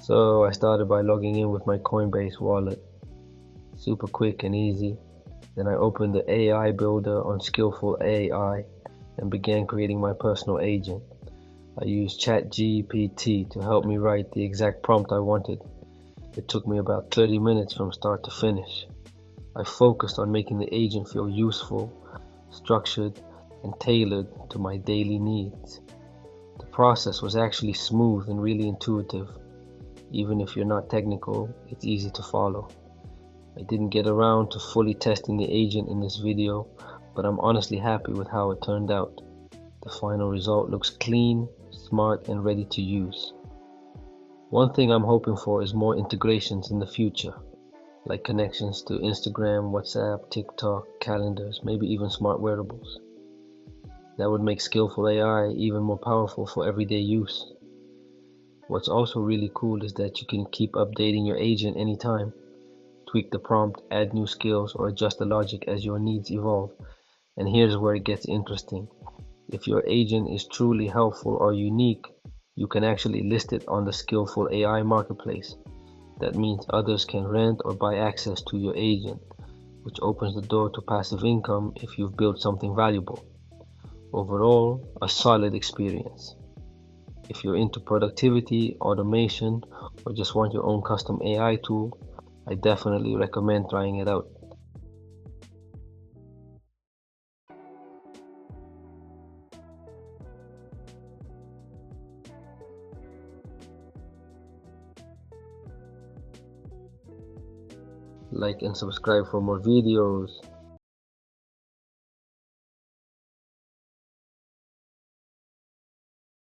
So I started by logging in with my Coinbase wallet. Super quick and easy. Then I opened the AI builder on Skillful AI and began creating my personal agent. I used ChatGPT to help me write the exact prompt I wanted. It took me about 30 minutes from start to finish. I focused on making the agent feel useful, structured, and tailored to my daily needs. The process was actually smooth and really intuitive. Even if you're not technical, it's easy to follow. I didn't get around to fully testing the agent in this video, but I'm honestly happy with how it turned out. The final result looks clean, smart, and ready to use. One thing I'm hoping for is more integrations in the future, like connections to Instagram, WhatsApp, TikTok, calendars, maybe even smart wearables. That would make Skillful AI even more powerful for everyday use. What's also really cool is that you can keep updating your agent anytime, tweak the prompt, add new skills, or adjust the logic as your needs evolve. And here's where it gets interesting. If your agent is truly helpful or unique, you can actually list it on the Skillful AI marketplace. That means others can rent or buy access to your agent, which opens the door to passive income if you've built something valuable. Overall, a solid experience. If you're into productivity, automation, or just want your own custom AI tool, I definitely recommend trying it out. Like and subscribe for more videos.